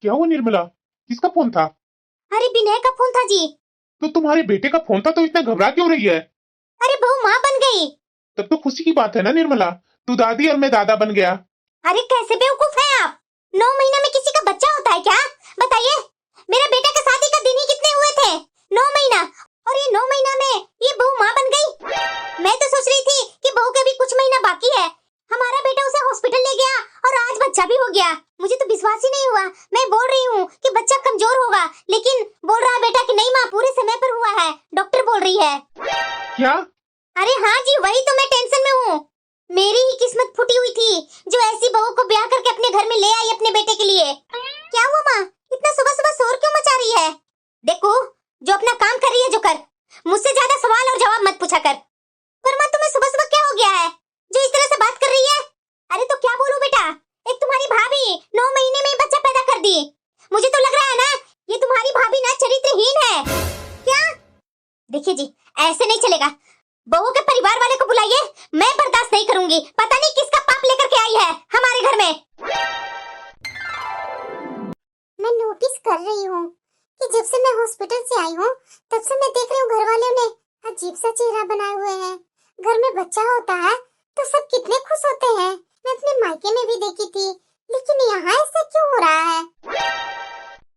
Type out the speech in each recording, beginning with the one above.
क्या हुआ निर्मला? किसका फोन था? अरे विनय का फोन था जी। तो तुम्हारे बेटे का फोन था तो इतना घबरा क्यों रही है? अरे बहू माँ बन गई। तब तो खुशी की बात है ना निर्मला, तू दादी और मैं दादा बन गया। अरे कैसे बेवकूफ है आप, 9 महीना में किसी का बच्चा होता है क्या? बताइए, मेरा बेटा का शादी का दिन ही कितने हुए थे? 9 महीना, और ये 9 महीना में ये बहू माँ बन गई। मैं तो सोच रही थी कि बहू के भी कुछ महीना बाकी है। हमारा बेटा उसे हॉस्पिटल ले गया और आज बच्चा भी हो गया। मुझे तो विश्वास ही नहीं हुआ। मैं बोल रही हूँ कि बच्चा कमजोर होगा, लेकिन बोल रहा है बेटा कि नहीं माँ, पूरे समय पर हुआ है, डॉक्टर बोल रही है। क्या? अरे हाँ जी, वही तो मैं टेंशन में हूँ। मेरी ही किस्मत फूटी हुई थी जो ऐसी बहू को ब्याह करके अपने घर में ले आई अपने बेटे के लिए। क्या हुआ माँ, इतना सुबह सुबह शोर क्यों मचा रही है? देखो, जो अपना काम कर रही है जो कर, मुझसे ज्यादा सवाल और जवाब मत पूछा कर। पर माँ तुम्हें सुबह सुबह क्या हो गया है जो इस तरह से बात कर रही है? अरे तो क्या बोलूं बेटा, एक तुम्हारी भाभी 9 महीने में ही बच्चा पैदा कर दी। मुझे तो लग रहा है ना, ये तुम्हारी भाभी ना चरित्रहीन है। क्या? देखिए जी, ऐसे नहीं चलेगा। बहू के परिवार वाले को बुलाइए, मैं बर्दाश्त नहीं करूंगी। पता नहीं किसका पाप लेकर के आई है हमारे घर में। मैं नोटिस कर रही हूँ कि जब से मैं हॉस्पिटल से आई हूँ तब से मैं देख रही हूँ घर वालों ने अजीब सा चेहरा बनाए हुए हैं। घर में बच्चा होता है तो सब कितने खुश होते हैं। मैं अपने मायके में भी देखी थी, लेकिन यहाँ ऐसा क्यों हो रहा है?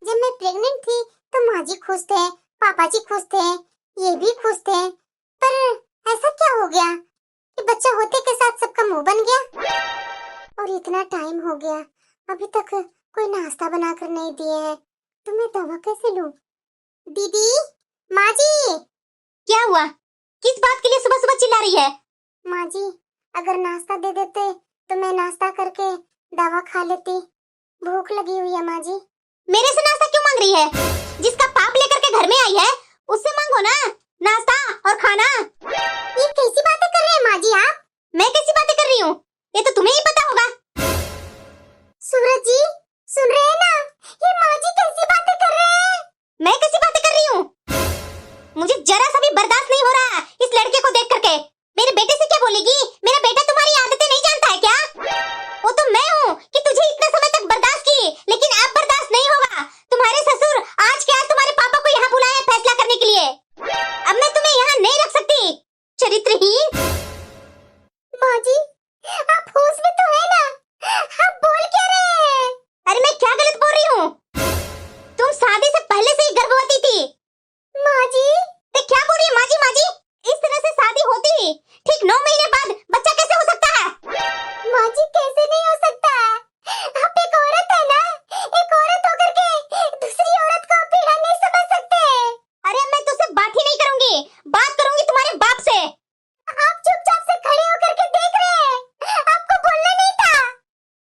जब मैं प्रेग्नेंट थी तो माँ जी खुश थे, पापा जी खुश थे, ये भी खुश थे। पर ऐसा क्या हो गया कि बच्चा होते के साथ सबका मुंह बन गया? और इतना टाइम हो गया, अभी तक कोई नाश्ता बनाकर नहीं दिए है, तो मैं दवा कैसे लूं? दीदी, माँ जी। क्या हुआ? किस बात के लिए सुबह सुबह चिल्ला रही है? माँ जी, अगर नाश्ता दे देते तो मैं नाश्ता करके दवा खा लेती। भूख लगी हुई है माँ जी। मेरे से नाश्ता क्यों मांग रही है? जिसका पाप लेकर के घर में आई है उससे मांगो ना नाश्ता और खाना। ये कैसी बातें कर रहे हैं माँ जी आप? मैं कैसी बातें कर रही हूँ ये तो तुम्हें ही पता होगा। सूरज जी, सुन रहे हैं ना, ये माँ जी कैसी बातें कर रहे हैं? मैं कैसी बातें कर रही हूँ? मुझे जरा सा भी बर्दाश्त नहीं हो रहा इस लड़के को देख करके। मेरे बेटे से क्या बोलेगी? मेरा बेटा तुम्हारी आदतें नहीं जानता है क्या? वो तो मैं हूँ कि तुझे इतना समय तक बर्दाश्त की, लेकिन अब बर्दाश्त नहीं होगा। तुम्हारे ससुर आज के आज तुम्हारे पापा को यहाँ बुलाए फैसला करने के लिए। अब मैं तुम्हें यहाँ नहीं रख सकती, चरित्रहीन। माँ जी, आप होश में तो है ना? आप बोल क्या रहे हैं? अरे मैं क्या गलत बोल रही हूँ? तुम शादी से पहले से ही गर्भवती थी। माँ जी, क्या बोल रही है माँ जी? माँ जी, इस तरह से शादी होती ही ठीक 9 महीने बाद बच्चा कैसे हो सकता है? माँ जी, कैसे नहीं हो सकता? आप एक औरत है ना, एक औरत होकर के दूसरी औरत को पीड़ा नहीं समझ सकते। अरे मैं तुझसे बात ही नहीं करूंगी, बात करूंगी तुम्हारे बाप से। आप चुपचाप से खड़े होकर के देख रहे हैं, आपको बोलना नहीं था।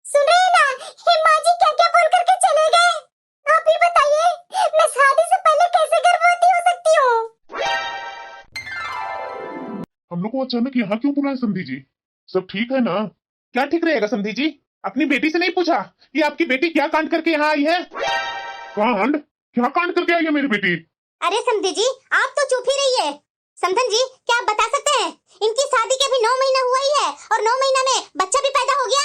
सुन रहे हैं ना, ये माँ जी क्या क्या बोल करके चले गए। आप ही बताइए, मैं शादी से पहले कैसे गर्भवती हो सकती हूँ? हम लोग को अचानक यहाँ क्यों बुलाए समधी जी? सब ठीक है ना? क्या ठीक रहेगा समधी जी? अपनी बेटी से नहीं पूछा कि आपकी बेटी क्या कांड करके यहाँ आई है? कांड? क्या कांड करके आई है मेरी बेटी? अरे समधी जी, आप तो चुप ही रहिए। समधन जी, क्या आप बता सकते हैं, इनकी शादी के अभी 9 महीना हुआ ही है और 9 महीना में बच्चा भी पैदा हो गया।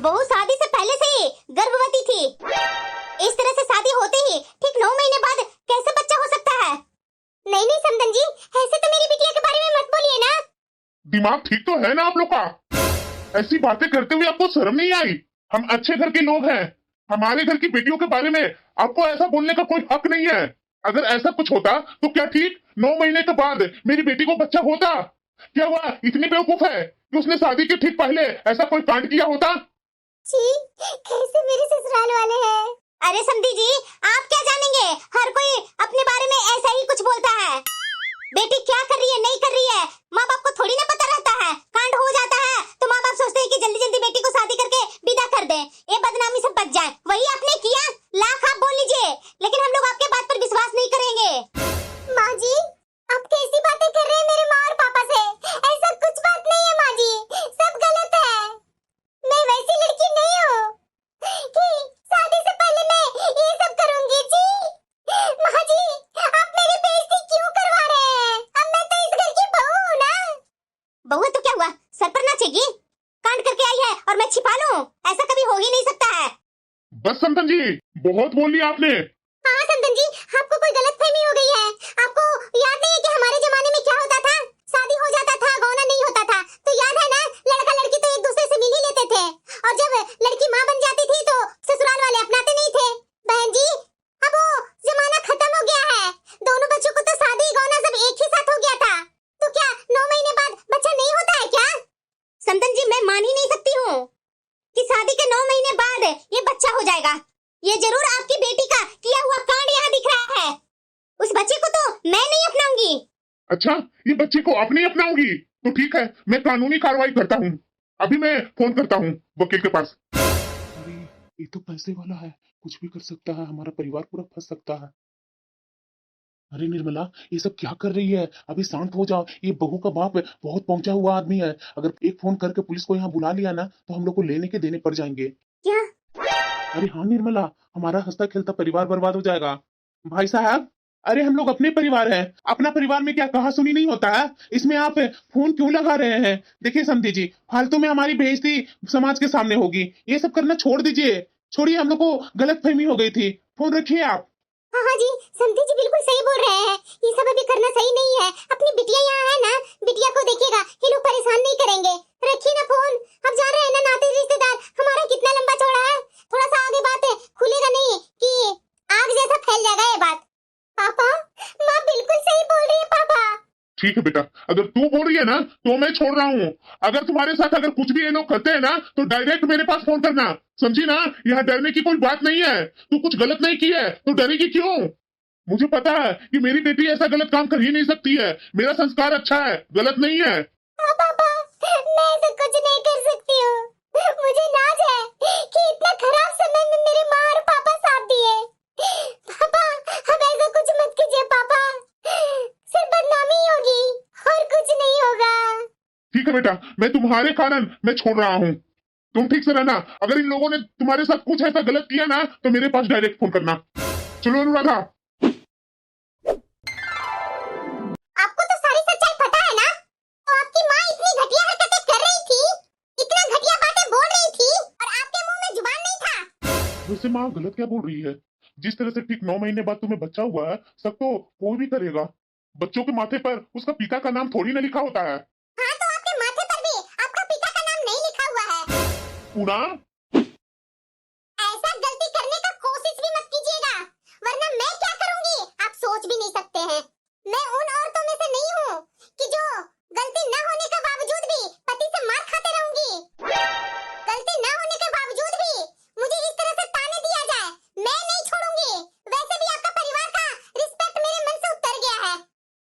बहू शादी से पहले से ही गर्भवती थी। इस तरह से शादी होते ही ठीक 9 महीने बाद कैसे बच्चा हो सकता है? नहीं नहीं समधन जी, ऐसे तो मेरी बिटिया के बारे में मत बोलिए ना। दिमाग ठीक तो है ना आप लोग का? ऐसी बातें करते हुए आपको शर्म नहीं आई? हम अच्छे घर के लोग हैं, हमारे घर की बेटियों के बारे में आपको ऐसा बोलने का कोई हक नहीं है। अगर ऐसा कुछ होता तो क्या ठीक 9 महीने के बाद मेरी बेटी को बच्चा होता? क्या हुआ इतनी बेवकूफ है कि उसने शादी के ठीक पहले ऐसा कोई कांड किया होता? छी, कैसे मेरे ससुराल वाले हैं। अरे समधी जी, आप क्या जानेंगे, हर कोई अपने बारे में ऐसा ही कुछ बोलता है। बेटी क्या कर रही है नहीं कर रही है माँ बाप को थोड़ी ना पता रहता है। कांड हो जाता है तो माँ बाप सोचते हैं कि जल्दी जल्दी बेटी को शादी करके विदा कर दें, ये बदनामी से बच जाए। वही आपने किया, लाख आप बोल लीजिए, लेकिन हम लोग आपके बात पर विश्वास नहीं करेंगे। माँ जी, आप कैसी बातें कर रहे हैं मेरे माँ और पापा से? ऐसा कुछ बात नहीं है माँ जी, सब गलत है। मैं वैसी लड़की नहीं हूँ कि शादी से पहले मैं ये सब करूंगी। जी माँ जी, आप मेरी बेइज्जती क्यों करवा रहे हैं? अब मैं तो इस घर की बहू हूँ ना। बहू है तो क्या हुआ, सर पर नाचेगी? कांड करके आई है और मैं छिपा लूं? ऐसा कभी हो ही नहीं सकता है। बस संतन जी, बहुत बोल लिया आपने। हाँ संतन जी, आपको कोई गलतफहमी हो गई है। आपको याद नहीं है कि हमारे जमाने में क्या होता था? शादी हो जाता था, गौना नहीं होता था। तो याद है ना, लड़का लड़की तो एक दूसरे से मिल ही लेते थे। और जब लड़की माँ बन जाती थी तो ससुराल वाले अपनाते नहीं थे। बहन जी, अब वो जमाना खत्म हो गया है। दोनों बच्चों को तो शादी गौना सब एक ही साथ हो गया था। तो क्या 9 महीने बाद बच्चा नहीं होता है क्या? संतन जी, मैं मान ही नहीं सकती हूँ कि शादी के 9 महीने बाद ये बच्चा हो जाएगा। ये जरूर आपकी बेटी का किया हुआ कांड यहाँ दिख रहा है। उस बच्चे को तो मैं नहीं अपनाऊंगी। अच्छा, ये बच्चे को आप नहीं अपनाओगी? तो ठीक है, मैं कानूनी कार्रवाई करता हूँ। अभी मैं फोन करता हूँ वकील के पास। अरे ये तो पैसे वाला है, कुछ भी कर सकता है, हमारा परिवार पूरा फंस सकता है। अरे निर्मला, ये सब क्या कर रही है? अभी शांत हो जाओ। ये बहू का बाप बहुत पहुंचा हुआ आदमी है। अगर एक फोन करके पुलिस को यहाँ बुला लिया ना तो हम लोग को लेने के देने पड़ जाएंगे। क्या? अरे हाँ निर्मला, हमारा हंसता खेलता परिवार बर्बाद हो जाएगा। भाई साहब, अरे हम लोग अपने परिवार हैं। अपना परिवार में क्या कहा सुनी नहीं होता है? इसमें आप फोन क्यों लगा रहे हैं? देखिए समझी जी, फालतू में हमारी बेइज्जती समाज के सामने होगी। ये सब करना छोड़ दीजिए। छोड़िए, हम लोग को गलतफहमी हो गई थी। फोन रखिए आप। हाँ हाँ जी, समधी जी बिल्कुल सही बोल रहे हैं। ये सब अभी करना सही नहीं है। अपनी बिटिया यहाँ है ना, बिटिया को देखिएगा, ये लोग परेशान नहीं करेंगे। रखिए ना फोन। अब जा रहे हैं ना, नाते रिश्तेदार हमारा कितना लंबा चौड़ा है। थोड़ा सा आगे बात खुलेगा नहीं कि आग जैसा फैल जाएगा ये बात। पापा, माँ बिल्कुल सही बोल रही है पापा। ठीक है बेटा, अगर तू बोल रही है ना तो मैं छोड़ रहा हूँ। अगर तुम्हारे साथ अगर कुछ भी ये लोग करते हैं ना तो डायरेक्ट मेरे पास फोन करना, समझी ना? यहाँ डरने की कोई बात नहीं है। तू कुछ गलत नहीं की है तो डरेगी क्यों? मुझे पता है कि मेरी बेटी ऐसा गलत काम कर ही नहीं सकती है। मेरा संस्कार अच्छा है, गलत नहीं है। हाँ पापा, मैं तो कुछ नहीं कर सकती हूँ। मुझे नाज है कि इतना खराब समय में मेरी माँ और पापा साथ दिए। पापा, अब ऐसा कुछ मत कीजिए पापा। सिर्फ बदनामी ही होगी और कुछ नहीं होगा। ठीक है बेटा, मैं तुम्हारे कारण मैं छोड़ रहा हूँ। तुम ठीक से रहना। अगर इन लोगों ने तुम्हारे साथ कुछ ऐसा गलत किया ना तो मेरे पास डायरेक्ट फोन करना। चलो अनुराधा। आपको तो सारी सच्चाई पता है ना? तो आपकी माँ इतनी घटिया हरकतें कर रही थी, इतना घटिया बातें बोल रही थी और आपके मुंह में जुबान नहीं था। वैसे माँ गलत क्या बोल रही है? जिस तरह से ठीक 9 महीने बाद तुम्हें बच्चा हुआ है, सब तो कोई भी करेगा। बच्चों के माथे पर उसका पिता का नाम थोड़ी ना लिखा होता है। हाँ, तो आपके माथे पर भी आपका पिता का नाम नहीं लिखा हुआ है। पूना, ऐसा गलती करने का कोशिश भी मत कीजिएगा, वरना मैं क्या करूंगी आप सोच भी नहीं सकते हैं। मैं उन औरतों में से नहीं हूँ कि जो गलती न होने के बावजूद भी पति से मार खाते रहूंगी। गलती न होने के बावजूद भी मुझे इस तरह से ताने दिया जाए, मैं नहीं छोड़ूंगी। वैसे भी आपका परिवार का रिस्पेक्ट मेरे मन से उतर गया है।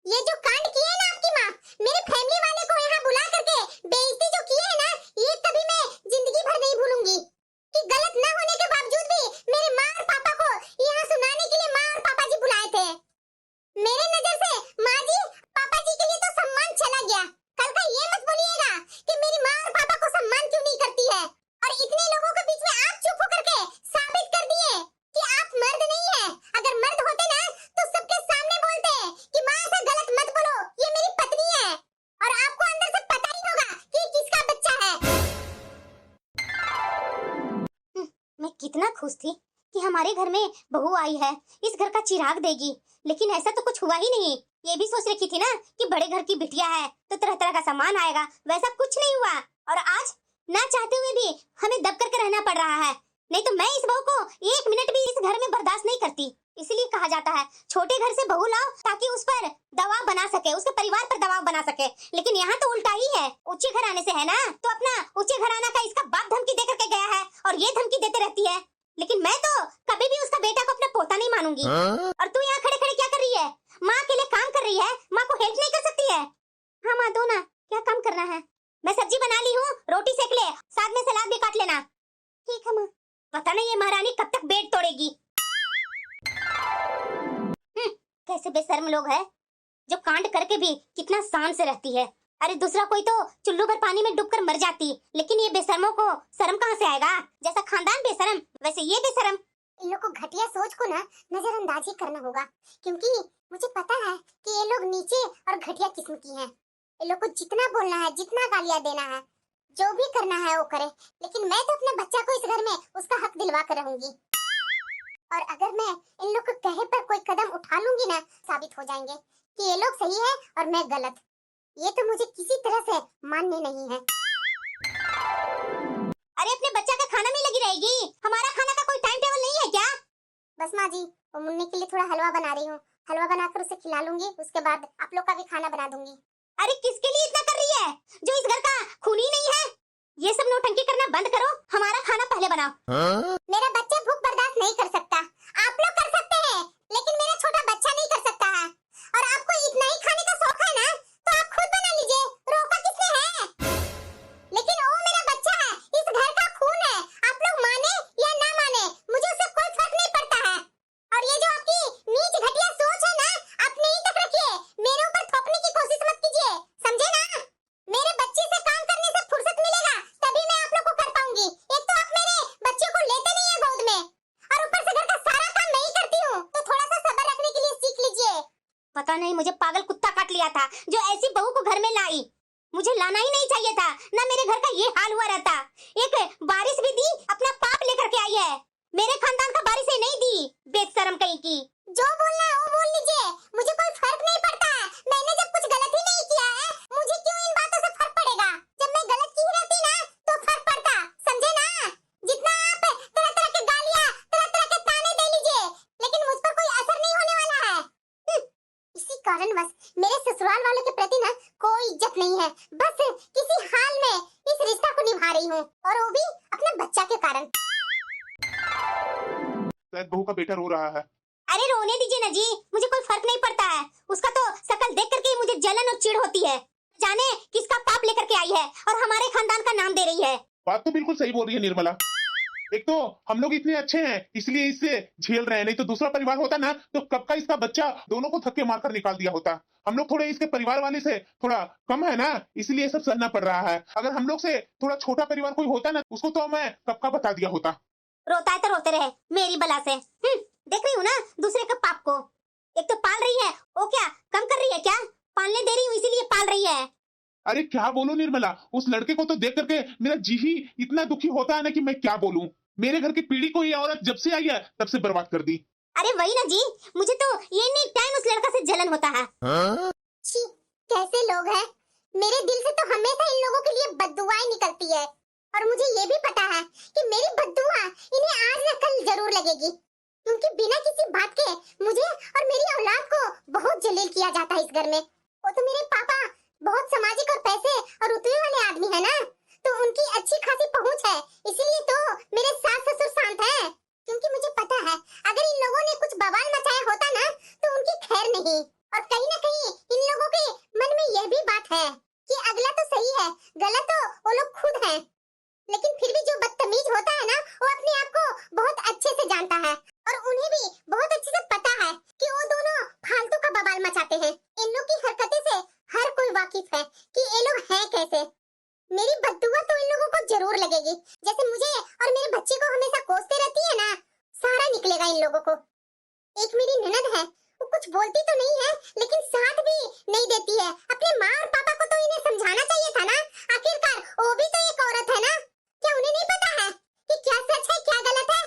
ये जो कांड किए है ना आपकी माँ, मेरे फैमिली वाले को यहाँ बुला करके बेइज्जती जो की है ना, ये कभी मैं जिंदगी भर नहीं भूलूंगी। कि गलत न होने के बावजूद भी मेरे माँ और पापा को यहाँ सुनाने के लिए माँ और पापा जी बुलाए थे। मेरे नजर से माँ जी पापा जी के लिए तो सम्मान चला गया। कल का ये मत बोलिएगा कि मेरी माँ और पापा को सम्मान क्यों नहीं करती है। और इतने लोगों के बीच में आप चुप होकर के साबित कर दिए कि आप मर्द नहीं है। अगर मर्द होते ना तो सबके सामने बोलते कि माँ ऐसा गलत मत बोलो, ये मेरी पत्नी है। और आपको अंदर से पता ही होगा कि ये किसका बच्चा है। मैं कितना खुश थी कि हमारे घर में बहू आई है, इस घर का चिराग देगी। लेकिन ऐसा तो कुछ हुआ ही नहीं। ये भी सोच रखी थी ना कि बड़े घर की बिटिया है तो तरह तरह का सामान आएगा, वैसा कुछ नहीं हुआ। और आज ना चाहते हुए भी हमें दब करके रहना पड़ रहा है। नहीं तो मैं इस बहू को 1 मिनट भी इस घर में बर्दाश्त नहीं करती। इसलिए कहा जाता है छोटे घर से बहू लाओ ताकि उस पर दबाव बना सके, उसके परिवार पर दबाव बना सके। लेकिन यहाँ तो उल्टा ही है। ऊंचे घराने से है ना, तो अपना ऊंचे घराना का इसका बाप धमकी दे करके गया है और ये धमकी देते रहती है। लेकिन मैं तो कभी भी उसका बेटा को अपना पोता नहीं मानूंगी। और तू यहाँ खड़े खड़े क्या कर रही है? माँ के लिए काम कर रही है, माँ को हेल्प नहीं कर सकती है? हाँ माँ, दो ना, क्या काम करना है? मैं सब्जी बना ली हूँ, रोटी सेक ले, साथ में सलाद भी काट लेना। ठीक है माँ। पता नहीं ये महारानी कब तक बेड तोड़ेगी। कैसे बेशर्म लोग हैं जो कांड करके भी कितना शान से रहती है। अरे दूसरा कोई तो चुल्लू भर पानी में डूबकर मर जाती, लेकिन ये बेशर्मों को शर्म कहाँ से आएगा? जैसा खानदान बेशर्म वैसे ये बेशर्म। इन लोग को घटिया सोच को ना नजरअंदाज ही करना होगा, क्योंकि मुझे पता है कि ये लोग नीचे और घटिया किस्म की हैं। ये लोग को जितना बोलना है, जितना गालियां देना है, जो भी करना है वो करे। लेकिन मैं तो अपने बच्चा को इस घर में उसका हक दिलवा कर रहूंगी। और अगर मैं इन लोग के कहे पर कोई कदम उठा लूंगी ना, साबित हो जाएंगे कि ये लोग सही है और मैं गलत। ये तो मुझे किसी तरह से मानने नहीं है। अरे अपने बच्चा का खाना में लगी रहेगी, हमारा खाना का कोई टाइम टेबल नहीं है क्या? बस माँ जी, वो मुन्नी के लिए थोड़ा हलवा बना रही हूँ, हलवा बनाकर उसे खिला लूंगी, उसके बाद आप लोग का भी खाना बना दूंगी। अरे किसके लिए इतना कर रही है, जो इस घर का खून ही नहीं है? ये सब नौटंकी करना बंद करो, हमारा खाना पहले बनाओ। मेरा बच्चा भूख बर्दाश्त नहीं कर सकता, आप लोग कर सकते हैं, लेकिन मेरा छोटा बच्चा नहीं कर सकता है। और आपको इतना ही खाने का शौक है ना, तो आप खुद बना लीजिए, रोका किसने है? लेकिन वो मेरा बच्चा है, इस घर का खून है, आप लोग माने या ना माने, मुझे उससे कोई फर्क नहीं पड़ता है। और ये जो आपकी नीच घटिया सोच है ना, अपने ही तक रखिए, मेरे ऊपर थोपने की कोशिश मत कीजिए, समझे ना? मेरे बच्चे से काम करने से फुर्सत मिलेगा, तभी मैं आप लोग को कर पाऊंगी। एक तो आप मेरे बच्चे को लेते नहीं है गोद में, और ऊपर से घर का सारा काम मैं ही करती हूँ, तो थोड़ा सा सब्र रखने के लिए सीख लीजिए। पता नहीं मुझे पागल कुत्ता काट लिया था जो ऐसी बहू को घर में लाई। मुझे लाना ही नहीं चाहिए था, ना मेरे घर का ये हाल हुआ रहता। एक बारिश भी दी, अपना पाप लेकर के आई है, मेरे खानदान का बारिश ही नहीं दी, बेशरम कहीं की। जो बोलना है वो बोल लीजिए, मुझे कोई फर्क नहीं पड़ता है। मैंने जब कुछ गलत ही नहीं किया है, मुझे क्यों इन बातों से फर्क पड़ेगा? जब मैं गलत की रहती ना, तो फर्क पड़ता, समझे ना? जितना आप तरह तरह के गालियां, तरह तरह के ताने दे लीजिए, लेकिन मुझ पर कोई असर नहीं होने वाला है। इसी कारणवश मेरे ससुराल वालों के प्रति ना कोई इज्जत नहीं है। बस किसी हाल में इस रिश्ता को निभा रही हूँ, और वो भी अपने बच्चा के कारण। शायद बहू का बेटा रो रहा है। अरे रोने दीजिए ना जी, मुझे कोई फर्क नहीं पड़ता है, उसका तो शक्ल देख करके ही मुझे जलन और चिढ़ होती है। जाने किसका पाप लेकर के आई है और हमारे खानदान का नाम दे रही है। बात तो बिल्कुल सही बोल रही है निर्मला। एक तो हम लोग इतने अच्छे हैं इसलिए इससे झेल रहे हैं, नहीं तो दूसरा परिवार होता ना तो कब का इसका बच्चा दोनों को थक्के मारकर निकाल दिया होता। हम लोग थोड़े इसके परिवार वाले से थोड़ा कम है ना, इसलिए सब सहना पड़ रहा है। अगर हम लोग से थोड़ा छोटा परिवार कोई होता ना, उसको तो मैं कब का बता दिया होता। रोता है तो रोते रहे मेरी बला से। देख रही हूँ ना दूसरे के पाप को। एक तो पाल रही है, वो क्या कम कर रही है क्या? पालने दे रही हूँ इसीलिए पाल रही है। अरे क्या बोलूं निर्मला, उस लड़के को तो देख करके मेरा जी ही इतना दुखी होता है ना कि मैं क्या बोलूं। मेरे घर की पीढ़ी को ये औरत जब से आई है तब से बर्बाद कर दी। अरे वही ना जी, मुझे तो ये नहीं टाइम उस लड़का से जलन होता है। छी, कैसे लोग हैं? मेरे दिल से तो हमेशा इन लोगों के लिए बद्दुआएं निकलती है, और मुझे ये भी पता है कि मेरी बद्दुआ इन्हें आज न कल जरूर लगेगी, क्योंकि बिना किसी बात के मुझे और मेरी औलाद को बहुत जलील किया जाता है इस घर में। वो तो मेरे पापा बहुत सामाजिक और पैसे और रुतबे वाले आदमी है ना, तो उनकी अच्छी खासी पहुंच है, इसीलिए तो मेरे सास ससुर शांत हैं। क्योंकि मुझे पता है अगर इन लोगों ने कुछ बवाल मचाया होता ना, तो उनकी खैर नहीं। और कहीं ना कहीं इन लोगों के मन में यह भी बात है कि अगला तो सही है, गलत तो वो लोग खुद हैं। लेकिन फिर भी जो बदतमीज होता है ना, वो अपने आप को बहुत अच्छे से जानता है, और उन्हें भी बहुत अच्छे से पता है कि वो दोनों फालतू का बवाल मचाते हैं। इन लोग की हरकतें से हर कोई वाकिफ है कि ये लोग हैं कैसे। मेरी बद्दुआ तो इन लोगों को जरूर लगेगी, जैसे मुझे और मेरे बच्चे को हमेशा कोसते रहती है ना, सारा निकलेगा इन लोगों को। एक मेरी ननद है, वो कुछ बोलती तो नहीं है लेकिन साथ भी नहीं देती है। अपने माँ और पापा को तो इन्हें समझाना चाहिए था ना, आखिरकार वो भी तो एक औरत है ना। क्या उन्हें नहीं पता है कि क्या सच है क्या गलत है?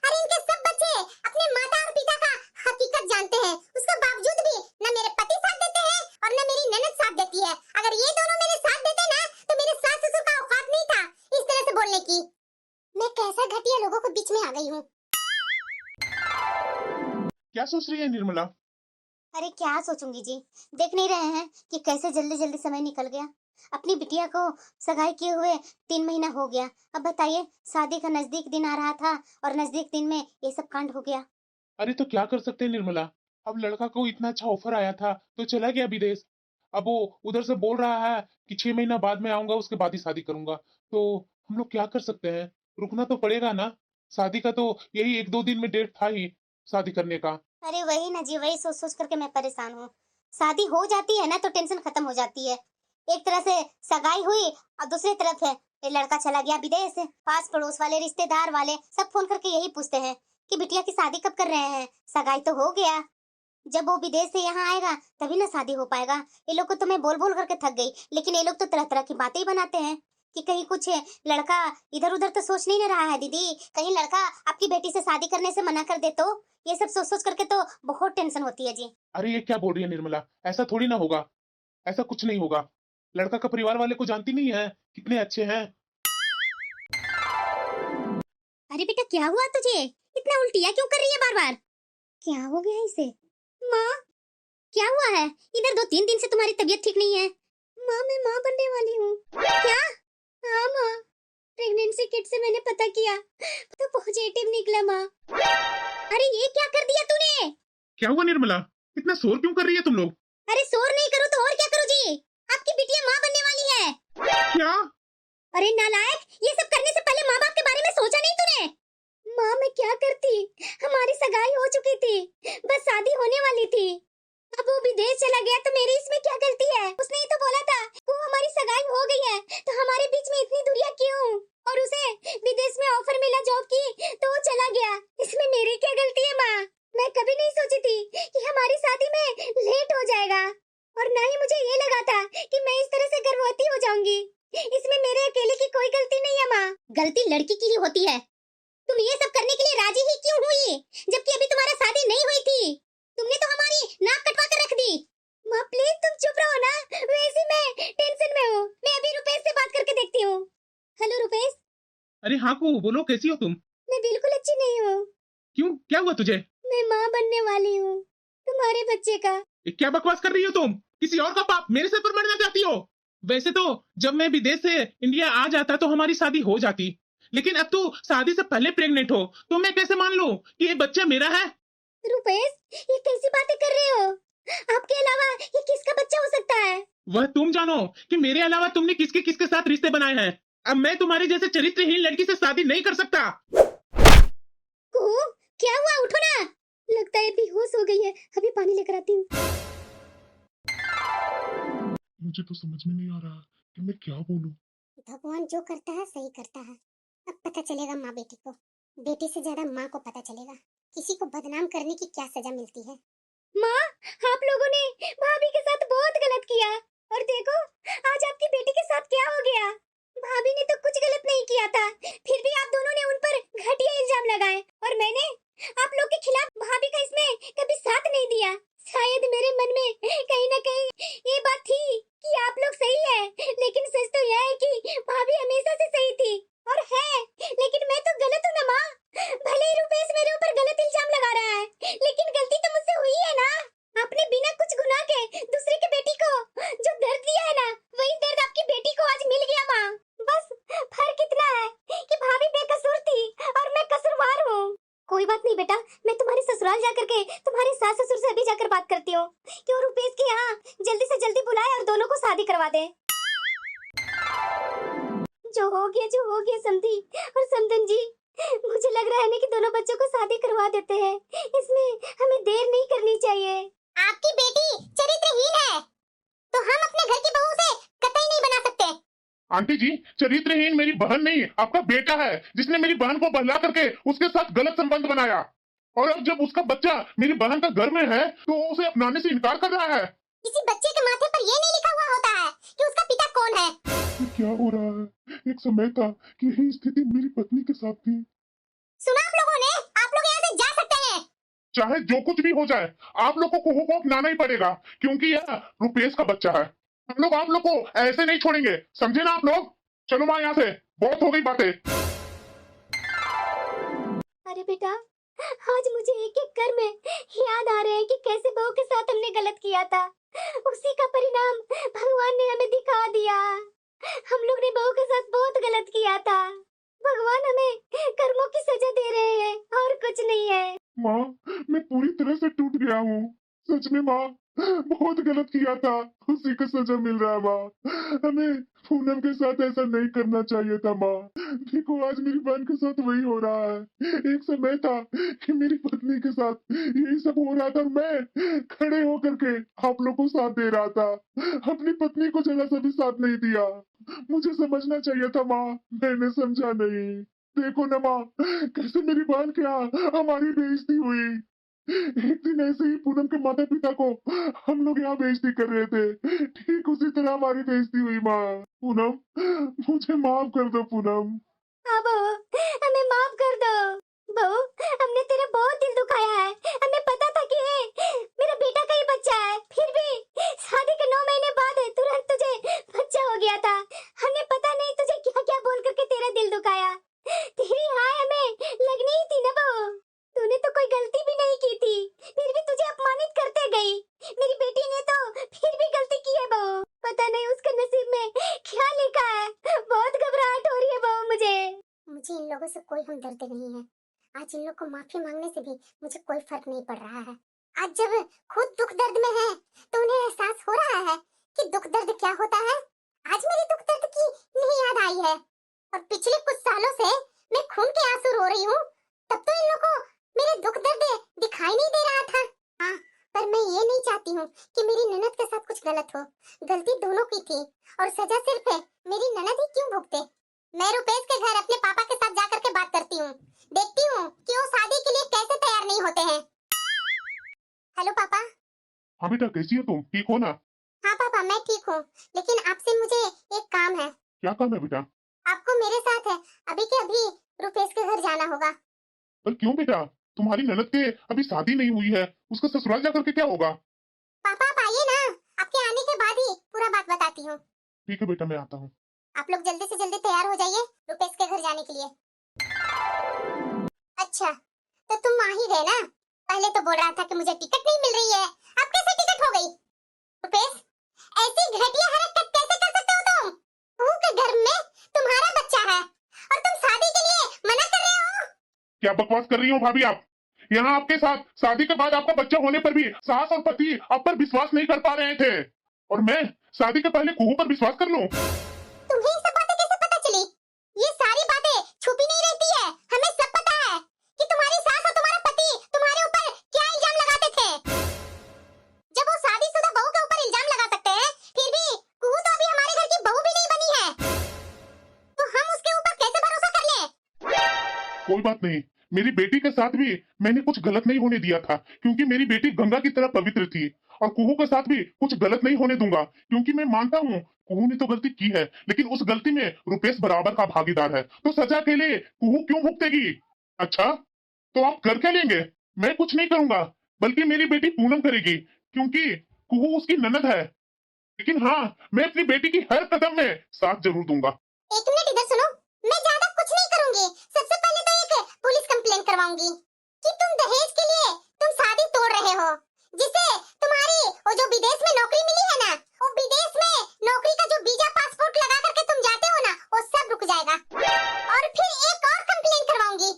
अरे इनके सब बच्चे अपने माता और पिता का हकीकत जानते हैं, उसके बावजूद भी न मेरे पति साथ देते हैं और न मेरी ननद साथ देती है। अगर ये दोनों मेरे साथ देते ना, तो मेरे सास ससुर का औकात नहीं था इस तरह से बोलने की। मैं कैसा घटिया लोगों के बीच में आ गई हूँ। क्या सोच रही है निर्मला? अरे क्या सोचूंगी जी, देख नहीं रहे हैं कि कैसे जल्दी जल्दी समय निकल गया। अपनी बिटिया को सगाई किए हुए 3 महीना हो गया। अब बताइए, शादी का नजदीक दिन आ रहा था और नजदीक दिन में ये सब कांड हो गया। अरे तो क्या कर सकते हैं निर्मला, अब लड़का को इतना अच्छा ऑफर आया था तो चला गया विदेश। अब वो उधर से बोल रहा है कि 6 महीना बाद में आऊंगा, उसके बाद ही शादी करूंगा। तो हम लोग क्या कर सकते हैं, रुकना तो पड़ेगा ना। शादी का तो यही 1-2 दिन में डेट था ही शादी करने का। अरे वही ना जी, वही सोच सोच करके मैं परेशान हूँ। शादी हो जाती है ना तो टेंशन खत्म हो जाती है। एक तरह से सगाई हुई और दूसरी तरफ है ये लड़का चला गया विदेश। पास पड़ोस वाले रिश्तेदार वाले सब फोन करके यही पूछते हैं कि बिटिया की शादी कब कर रहे हैं। सगाई तो हो गया, जब वो विदेश से यहाँ आएगा तभी ना शादी हो पाएगा। ये लोग को तो मैं बोल बोल करके थक गई, लेकिन ये लोग तो तरह तरह की बातें ही बनाते हैं। कि कहीं कुछ लड़का इधर उधर तो सोच नहीं ना रहा है दीदी, कहीं लड़का आपकी बेटी से शादी करने से मना कर दे तो? ये सब सोच सोच करके तो बहुत टेंशन होती है जी। अरे ये क्या बोल रही है निर्मला, ऐसा थोड़ी ना होगा, ऐसा कुछ नहीं होगा। लड़का का परिवार वाले को जानती नहीं है कितने अच्छे हैं। अरे बेटा क्या हुआ तुझे, इतना उल्टियाँ क्यों कर रही है बार बार? क्या हो गया इसे? माँ क्या हुआ है? इधर 2-3 दिन से तुम्हारी तबीयत ठीक नहीं है। माँ मैं माँ बनने वाली हूँ। क्या? हाँ माँ, प्रेगनेंसी किट से मैंने पता किया तो पॉजिटिव निकला माँ। अरे ये क्या कर दिया तूने? क्या हुआ निर्मला, इतना शोर क्यों कर रही है तुम लोग? अरे शोर नहीं करूँ तो और क्या करूँ जी? आपकी बिटिया माँ बनने वाली है। क्या? अरे नालायक, ये सब करने से पहले माँ बाप के बारे में सोचा नहीं तूने? माँ मैं क्या करती, हमारी सगाई हो चुकी थी, बस शादी होने वाली थी। अब वो विदेश चला गया तो मेरी इसमें क्या गलती है? उसने ही तो बोला था वो हमारी सगाई हो गई है तो हमारे बीच में इतनी दूरियां क्यों? और उसे विदेश में ऑफर मिला जॉब की तो वो चला गया, इसमें मेरी क्या गलती है माँ? मैं कभी नहीं सोची थी कि हमारी शादी में लेट हो जाएगा, और ना ही मुझे ये लगा था कि मैं इस तरह से गर्भवती हो जाऊंगी। इसमें मेरे अकेले की कोई गलती नहीं है माँ, गलती लड़की की ही होती है। तुम ये सब करने के लिए राजी ही क्यों हुई, जबकि अभी तुम्हारा शादी नहीं हुई थी? तुमने तो हमारी नाक कटवा कर रख दी। माँ प्लीज तुम चुप रहो ना, वैसे मैं टेंशन में हूँ। मैं अभी रुपेश से बात करके देखती हूँ। हेलो रुपेश। अरे हाँ को बोलो, कैसी हो तुम? मैं बिल्कुल अच्छी नहीं हूँ। क्यों, क्या हुआ तुझे? मैं माँ बनने वाली हूँ, तुम्हारे बच्चे का। ये क्या बकवास कर रही हो तुम? किसी और का पाप मेरे सर पर मरना चाहती हो? वैसे तो जब मैं विदेश से इंडिया आ जाता तो हमारी शादी हो जाती, लेकिन अब तो शादी से पहले प्रेग्नेंट हो तो मैं कैसे मान लूं कि ये बच्चा मेरा है? रुपेश ये कैसी बातें कर रहे हो? आपके अलावा ये किसका बच्चा हो सकता है? वह तुम जानो कि मेरे अलावा तुमने किसके किसके साथ रिश्ते बनाए हैं। अब मैं तुम्हारी जैसे चरित्रहीन लड़की से शादी नहीं कर सकता। कुहू, क्या हुआ? उठो ना, लगता है बेहोश हो गई है, अभी पानी लेकर आती हूँ। मुझे तो समझ में नहीं आ रहा कि मैं क्या बोलूं। भगवान जो करता है सही करता है। अब पता चलेगा माँ बेटी को, बेटी से ज्यादा माँ को पता चलेगा किसी को बदनाम करने की क्या सजा मिलती है। माँ आप लोगों ने भाभी के साथ बहुत गलत किया, और देखो आज आपकी बेटी के साथ क्या हो गया। भाभी ने तो कुछ गलत नहीं किया था, फिर भी आप दोनों ने उन पर घटिया इल्जाम लगाए, और मैंने आप लोग के खिलाफ भाभी का इसमें कभी साथ नहीं दिया। शायद मेरे मन में कहीं ना कहीं ये बात थी कि आप लोग सही है, लेकिन सच तो यह है कि भाभी हमेशा से सही थी और है, लेकिन मैं तो गलत हूँ ना माँ। भले ही रुपेश मेरे ऊपर गलत इल्जाम लगा रहा है, लेकिन गलती तो मुझसे हुई है ना। आपने बिना कुछ गुनाह के दूसरे की बेटी को जो दर्द दिया है ना, वही दर्द आपकी बेटी को आज मिल गया माँ। बस फर्क इतना है कि भाभी बेकसूर थी और मैं कसूरवार हूँ। कोई बात नहीं बेटा, मैं तुम्हारे ससुराल जाकर के तुम्हारे सास ससुर से अभी जाकर बात करती हूँ कि वो रुपेश के यहाँ जल्दी से जल्दी बुलाए और दोनों को शादी करवा दे। जो हो गया समधी और समधन जी, मुझे लग रहा है ना कि दोनों बच्चों को शादी करवा देते हैं, इसमें हमें देर नहीं करनी चाहिए। आपकी बेटी चरित्रहीन है तो हम अपने घर की बहू से कतई नहीं बना सकते। आंटी जी, चरित्रहीन मेरी बहन नहीं आपका बेटा है, जिसने मेरी बहन को बहला करके उसके साथ गलत संबंध बनाया, और अब जब उसका बच्चा मेरी बहन का घर में है तो वो उसे अपनाने से इनकार कर रहा है। किसी बच्चे के माथे पर ये नहीं लिखा हुआ होता है कि उसका पिता कौन है। ये क्या हो रहा है? एक समय था कि यही स्थिति मेरी पत्नी के साथ थी। सुना आप लोगों ने, आप लोग यहाँ से जा सकते हैं। चाहे जो कुछ भी हो जाए, आप लोगों को कुहू को अपनाना ही पड़ेगा, क्योंकि यह रुपेश का बच्चा है। हम लोग आप लोग को ऐसे नहीं छोड़ेंगे, समझे ना आप लोग? चलो माँ यहाँ से, बहुत हो गई बातें। अरे बेटा, आज मुझे एक एक कर में याद आ रहे हैं कि कैसे बहू के साथ हमने गलत किया था। उसी का परिणाम भगवान ने हमें दिखा दिया। हम लोग ने बहू के साथ बहुत गलत किया था, भगवान हमें कर्मों की सजा दे रहे हैं और कुछ नहीं है। माँ, मैं पूरी तरह से टूट गया हूँ, सच में माँ, बहुत गलत किया था, उसी को सजा मिल रहा है माँ। हमें पूनम के साथ ऐसा नहीं करना चाहिए था माँ। देखो आज मेरी बहन के साथ वही हो रहा है। एक समय था कि मेरी पत्नी के साथ यही सब हो रहा था और मैं खड़े होकर के आप लोग को साथ दे रहा था, अपनी पत्नी को जरा सा भी साथ नहीं दिया। मुझे समझना चाहिए था माँ, मैंने समझा नहीं। देखो ना माँ, कैसे मेरी बहन के यहाँ हमारी बेइज्जती हुई। एक दिन ऐसे ही पूनम के माता पिता को हम लोग यहाँ बेइज्जती कर रहे थे, ठीक उसी तरह हमारी बेइज्जती हुई माँ। पूनम, मुझे माफ कर दो पूनम। हाँ बहू, हमें माफ कर दो। बहू, हमने तेरा बहुत दिल दुखाया है। हमें पता था कि मेरा बेटा का ही बच्चा है, फिर भी शादी के 9 महीने बाद तुरंत तुझे बच्चा हो गया था। हमें पता नहीं तुझे क्या क्या बोल करके तेरा दिल दुखाया। तेरी हाय हमें लगनी ही थी ना बहू। तूने तो कोई गलती भी नहीं की थी, फिर भी तुझे अपमानित करते गई। मेरी बेटी ने तो फिर भी गलती की है बहू। पता नहीं उसके नसीब में क्या लिखा है। बहुत घबराहट हो रही है बहू मुझे। मुझे इन लोगों से कोई हमदर्दी नहीं है। आज इन लोग को माफी मांगने से भी मुझे कोई फर्क नहीं पड़ रहा है। आज जब खुद दुख दर्द में है तो उन्हें एहसास हो रहा है कि दुख दर्द क्या होता है। आज मेरी दुख दर्द की नहीं याद आई है, और पिछले कुछ सालों से मैं खून के आंसू रो रही हूँ। तब तो इन लोगों को मेरे दुख दर्द दिखाई नहीं दे रहा था। हाँ, पर मैं ये नहीं चाहती हूँ कि मेरी ननद के साथ कुछ गलत हो। गलती दोनों की थी और सजा सिर्फ मेरी ननद ही क्यों भुगते। मैं रुपेश के घर अपने पापा के साथ जाकर के बात करती हूँ, देखती हूँ कि वो शादी के लिए कैसे तैयार नहीं होते हैं। हेलो पापा। हाँ बेटा, कैसी हो तुम? ठीक हो ना? हाँ पापा, मैं ठीक हूँ, लेकिन आपसे मुझे एक काम है। क्या काम है बेटा? आपको मेरे साथ है अभी के अभी रुपेश के घर जाना होगा। पर क्यों बेटा? तुम्हारी ननद के अभी शादी नहीं हुई है, उसका ससुराल जाकर के क्या होगा? पापा आप आइए ना, आपके आने के बाद ही पूरा बात बताती हूँ। ठीक है बेटा, मैं आता हूँ। आप लोग जल्दी से जल्दी तैयार हो जाइए रुपेश के घर जाने के लिए। अच्छा, तो तुम आ ही गए ना। पहले तो बोल रहा था कि मुझे टिकट नहीं मिल रही है, अब कैसे टिकट हो गई? रुपेश, ऐसी घटिया हरकत कैसे कर सकते हो तुम? बहू के घर में तुम्हारा बच्चा है और तुम शादी के लिए मना कर रहे हो। क्या बकवास कर रही हो भाभी आप? यहाँ आपके साथ शादी के बाद आपका बच्चा होने पर भी सास और पति आप पर विश्वास नहीं कर पा रहे थे, और मैं शादी के पहले कुहू पर विश्वास कर लूं? तुम्हें ये सब बातें कैसे पता चली? ये सारी बातें छुपी नहीं रहती है, हमें सब पता है कि तुम्हारी सास और तुम्हारा पति तुम्हारे ऊपर क्या इल्जाम लगाते थे। जब वो शादीशुदा बहू के ऊपर इल्जाम लगा सकते हैं, फिर भी कुहू तो अभी हमारे घर की बहू भी नहीं बनी है, तो हम उसके ऊपर कैसे भरोसा कर लें? कोई बात नहीं, मेरी बेटी के साथ भी मैंने कुछ गलत नहीं होने दिया था, क्योंकि मेरी बेटी गंगा की तरह पवित्र थी। और कुहू के साथ भी कुछ गलत नहीं होने दूंगा, क्योंकि मैं मानता हूँ कुहू ने तो गलती की है, लेकिन उस गलती में रुपेश बराबर का भागीदार है, तो सजा के लिए कुहू क्यों भुगतेगी? अच्छा, तो आप कर क्या लेंगे? मैं कुछ नहीं करूंगा, बल्कि मेरी बेटी पूनम करेगी, क्योंकि कुहू उसकी ननद है। लेकिन हाँ, मैं अपनी बेटी की हर कदम में साथ जरूर दूंगा। एक मिनट इधर सुनो, मैं ज्यादा कुछ नहीं करूंगी। सबसे पहले तो एक पुलिस कंप्लेंट करवाऊंगी कि तुम दहेज के लिए तुम शादी तोड़ रहे हो, जिससे तुम्हारी वो जो विदेश में नौकरी मिली है ना, वो विदेश में नौकरी का जो वीजा पासपोर्ट लगा करके तुम जाते हो ना, वो सब रुक जाएगा। और फिर एक और कंप्लेंट करवाऊंगी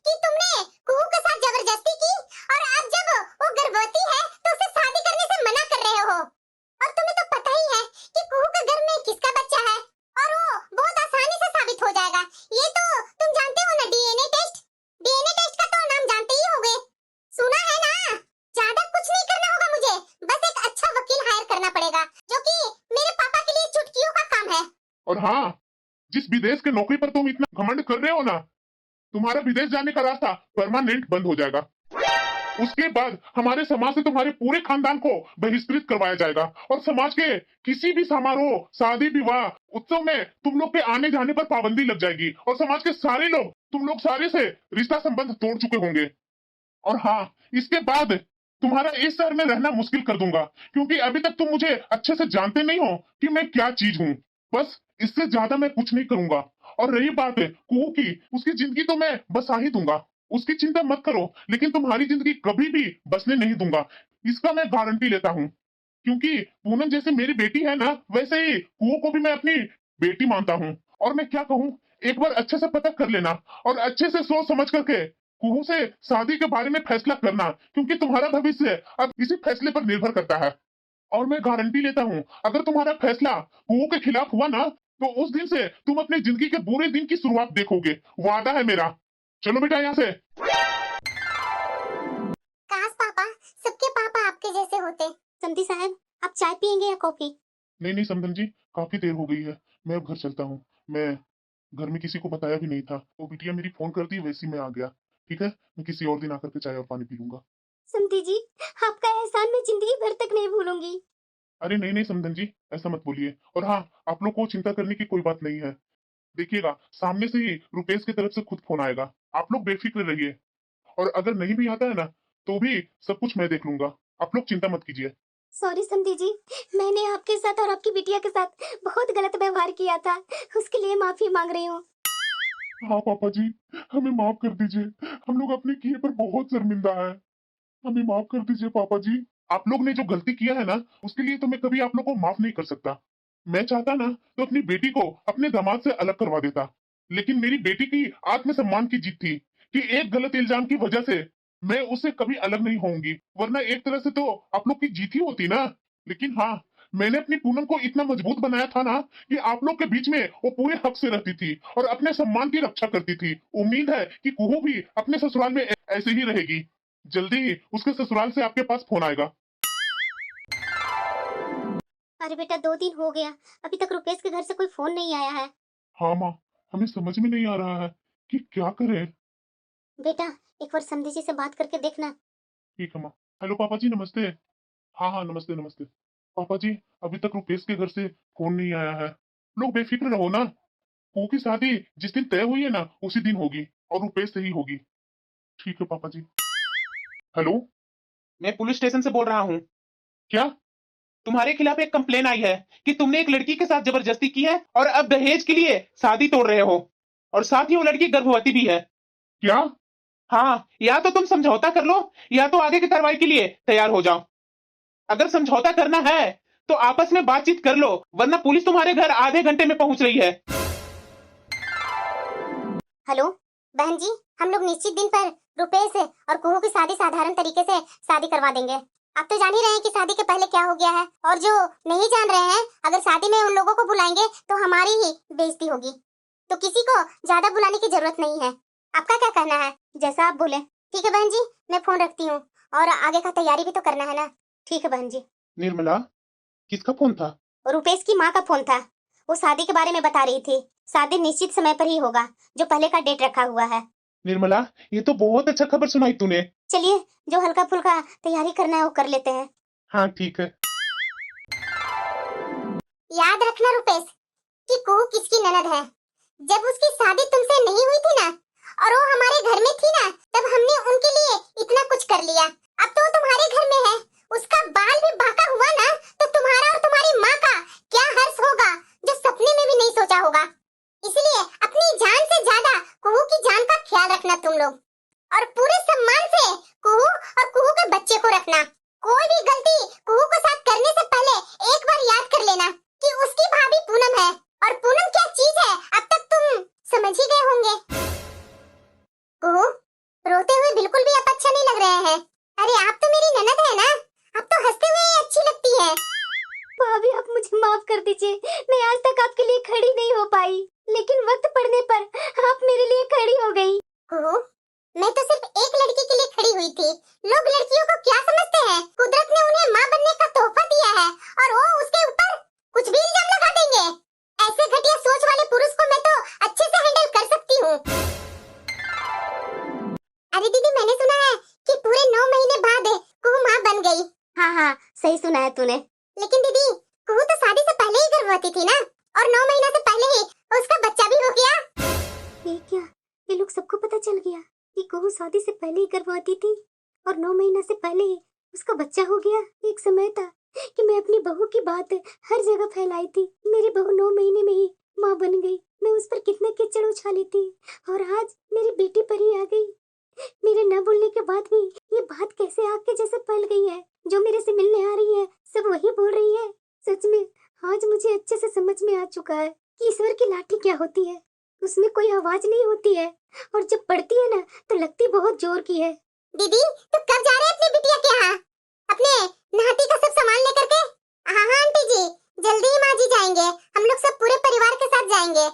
कि तुमने कुहू के साथ जबरदस्ती की, और अब जब वो गर्भवती है तो उसे शादी करने से मना कर रहे हो। और तुम्हें तो पता ही है कि कुहू के घर में किसका बच्चा है, और वो बहुत आसानी से साबित हो जाएगा। ये तो तुम जानते हो ना, डीएनए टेस्ट। डीएनए टेस्ट का तो नाम जानते ही होंगे, सुना है ना। ज्यादा कुछ नहीं करना होगा मुझे, बस एक अच्छा वकील हायर करना पड़ेगा, जो कि मेरे पापा के लिए चुटकियों का काम है। और हाँ, जिस विदेश के नौकरी पर तुम इतना घमंड कर रहे हो ना, तुम्हारा विदेश जाने का रास्ता परमानेंट बंद हो जाएगा। उसके बाद हमारे समाज से तुम्हारे पूरे खानदान को बहिष्कृत करवाया जाएगा, और समाज के किसी भी समारोह, शादी, विवाह, उत्सव में तुम लोग के आने जाने पर पाबंदी लग जाएगी, और समाज के सारे लोग तुम लोग सारे से रिश्ता संबंध तोड़ चुके होंगे। और हाँ, इसके बाद तुम्हारा इस शहर में रहना मुश्किल कर दूंगा, क्योंकि अभी तक तुम मुझे अच्छे से जानते नहीं हो कि मैं क्या चीज हूँ। बस इससे ज्यादा मैं कुछ नहीं करूंगा। और रही बात है कुहू की, उसकी जिंदगी तो मैं बसा ही दूंगा, उसकी चिंता मत करो, लेकिन तुम्हारी जिंदगी कभी भी बसने नहीं दूंगा, इसका मैं गारंटी लेता हूँ। क्योंकि पूनम जैसे मेरी बेटी है ना, वैसे ही कुहू को भी मैं अपनी बेटी मानता हूँ। और मैं क्या कहूँ, एक बार अच्छे से पता कर लेना, और अच्छे से सोच समझ करके कुहू से शादी के बारे में फैसला करना, क्योंकि तुम्हारा भविष्य अब इसी फैसले पर निर्भर करता है। और मैं गारंटी लेता हूँ, अगर तुम्हारा फैसला कुहू के खिलाफ हुआ ना, तो उस दिन से तुम अपनी जिंदगी के बुरे दिन की शुरुआत देखोगे, वादा है मेरा। चलो बेटा यहाँ से। काश पापा, सबके पापा आपके जैसे होते। समधी साहब, आप चाय पियेंगे या कॉफी? नहीं नहीं समधन जी, काफी देर हो गई है, मैं अब घर चलता हूँ। मैं घर में किसी को बताया भी नहीं था, वो बिटिया मेरी फोन करती वैसी मैं आ गया। ठीक है, मैं किसी और दिन आकर के चाय और पानी पी लूंगा। समधी जी, आपका एहसान मैं जिंदगी भर तक नहीं भूलूंगी। अरे नहीं नहीं समधन जी, ऐसा मत बोलिए। और हाँ, आप लोग को चिंता करने की कोई बात नहीं है। देखिएगा, सामने से ही रुपेश की तरफ से खुद फोन आएगा। आप लोग बेफिक्र रहिए। और अगर नहीं भी आता है ना, तो भी सब कुछ मैं देख लूंगा। आप लोग चिंता मत कीजिए। सॉरी समधी जी, मैंने आपके साथ और आपकी बिटिया के साथ बहुत गलत व्यवहार किया था, उसके लिए माफी मांग रही हूँ। हाँ पापा जी, हमें माफ कर दीजिए। हम लोग अपने किए पर बहुत शर्मिंदा है। हमें माफ कर दीजिए पापा जी। आप लोग ने जो गलती किया है ना, उसके लिए तो मैं कभी आप लोग को माफ नहीं कर सकता। मैं चाहता ना तो अपनी बेटी को अपने दामाद से अलग करवा देता, लेकिन मेरी बेटी की आत्मसम्मान की जीत थी कि एक गलत इल्जाम की वजह से मैं उससे कभी अलग नहीं होंगी। वरना एक तरह से तो आप लोग की जीत ही होती ना। लेकिन हाँ, मैंने अपनी पूनम को इतना मजबूत बनाया था ना कि आप लोग के बीच में वो पूरे हक से रहती थी और अपने सम्मान की रक्षा करती थी। उम्मीद है कि कुहू भी अपने ससुराल में ऐसे ही रहेगी। जल्दी ही उसके ससुराल से आपके पास फोन आएगा। अरे बेटा, 2 दिन हो गया, अभी तक रुपेश के घर से कोई फोन नहीं आया है। हाँ माँ, हमें समझ में नहीं आ रहा है कि क्या करें। बेटा, एक बार समधी जी से बात करके देखना। ठीक है माँ। हेलो पापा जी, नमस्ते। हाँ हाँ, नमस्ते नमस्ते। पापा जी, अभी तक रुपेश के घर से फोन नहीं आया है। लोग बेफिक्र रहो ना। कुहू की शादी जिस दिन तय हुई है ना, उसी दिन होगी और रुपेश से ही होगी। ठीक है पापा जी। हेलो, मैं पुलिस स्टेशन से बोल रहा हूँ। क्या? तुम्हारे खिलाफ एक कंप्लेन आई है कि तुमने एक लड़की के साथ जबरदस्ती की है और अब दहेज के लिए शादी तोड़ रहे हो, और साथ ही वो लड़की गर्भवती भी है। क्या? हाँ, या तो तुम समझौता कर लो या तो आगे की कार्रवाई के लिए तैयार हो जाओ। अगर समझौता करना है तो आपस में बातचीत कर लो, वरना पुलिस तुम्हारे घर आधे घंटे में पहुंच रही है। हेलो बहन जी, हम लोग निश्चित दिन पर रुपेश और कुहू की शादी साधारण तरीके से शादी करवा देंगे। आप तो जान ही रहे हैं कि शादी के पहले क्या हो गया है, और जो नहीं जान रहे हैं, अगर शादी में उन लोगों को बुलाएंगे तो हमारी ही बेइज्जती होगी। तो किसी को ज्यादा बुलाने की जरूरत नहीं है। आपका क्या कहना है? जैसा आप बोले। ठीक है बहन जी, मैं फोन रखती हूँ, और आगे का तैयारी भी तो करना है ना। ठीक है बहन जी। निर्मला, किसका फोन था? रुपेश की माँ का फोन था। वो शादी के बारे में बता रही थी। शादी निश्चित समय पर ही होगा, जो पहले का डेट रखा हुआ है। निर्मला, ये तो बहुत अच्छा खबर सुनाई तूने। चलिए, जो हल्का फुल्का तैयारी करना है वो कर लेते हैं। हाँ ठीक है। याद रखना रुपेश कि कुहू किसकी ननद है। जब उसकी शादी तुमसे नहीं हुई थी ना, और वो हमारे घर में थी ना, तब हमने उनके लिए इतना कुछ कर लिया। अब तो वो तुम्हारे घर में है, उसका बाल भी बांका हुआ ना, तो तुम्हारा और तुम्हारी माँ का क्या हर्ष होगा, जो सपने में भी नहीं सोचा होगा। इसलिए अपनी जान से ज्यादा कुहू की जान का ख्याल रखना तुम लोग, और पूरे सम्मान से कुहू और कुहू के बच्चे को रखना। कोई भी गलती कुहू के साथ करने से पहले एक बार याद कर लेना कि उसकी भाभी पूनम है, और पूनम क्या चीज है अब तक तुम समझ ही गए होंगे। कुहू, रोते हुए बिल्कुल भी आप अच्छा नहीं लग रहे हैं। अरे आप तो मेरी ननद है ना, आप तो हंसते हुए ही अच्छी लगती है। भाभी, आप मुझे माफ कर दीजिए। मैं आज तक आपके लिए खड़ी नहीं हो पाई, लेकिन वक्त पड़ने पर आप मेरे लिए खड़ी हो गई। कुहू, मैं तो सिर्फ एक लड़की के लिए खड़ी हुई थी। लोग लड़कियों को क्या समझते हैं? कुदरत ने उन्हें माँ बनने का तोहफा दिया है, और वो उसके ऊपर कुछ भी इल्जाम लगा देंगे। ऐसे घटिया सोच वाले पुरुष को मैं तो अच्छे से हैंडल कर सकती हूँ। अरे दीदी, मैंने सुना है कि पूरे 9 महीने बाद कुहू माँ बन गई। हाँ हाँ, सही सुना है तूने। लेकिन दीदी, कुहू तो शादी से पहले ही गर्भवती थी ना, और 9 महीना से पहले ही उसका बच्चा भी हो गया। ये क्या, ये लोग सबको पता चल गया कि कुहू शादी से पहले ही गर्भवती थी और 9 महीना से पहले ही उसका बच्चा हो गया। एक समय था कि मैं अपनी बहू की बात हर जगह फैलाई थी। मेरी बहू 9 महीने में ही माँ बन गई। मैं उस पर कितने कीचड़ उछाली थी, और आज मेरी बेटी पर ही आ गई। मेरे न बोलने के बाद भी ये बात कैसे आग के जैसे फैल गई है। जो मेरे से मिलने आ रही है सब वही बोल रही है। सच में आज मुझे अच्छे से समझ में आ चुका है कि ईश्वर की लाठी क्या होती है। उसमें कोई आवाज नहीं होती है, और जब पड़ती है ना तो लगती बहुत जोर की है। दीदी, तो कब जा रहे हैं अपनी बिटिया के यहाँ? अपने नाती का सब सामान लेकर के? हाँ हाँ आंटी जी, जल्दी ही माँ जी जाएंगे। हम लोग सब पूरे परिवार के साथ जाएंगे।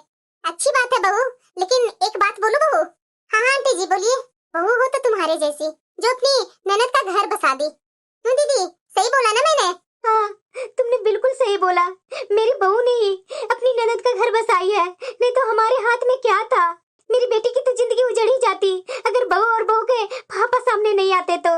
अच्छी बात है बहू, लेकिन एक बात बोलूं बहू? हाँ हाँ आंटी जी बोलिए। बहू हो तो तुम्हारे जैसी, जो अपनी ननद का घर बसा दी। क्यों दीदी, सही बोला ना मैंने? हाँ, तुमने बिल्कुल सही बोला। मेरी बहू ने ही अपनी ननद का घर बसाई है, नहीं तो हमारे हाथ में क्या था। मेरी बेटी की तो जिंदगी उजड़ ही जाती अगर बहू और बहू के पापा सामने नहीं आते तो।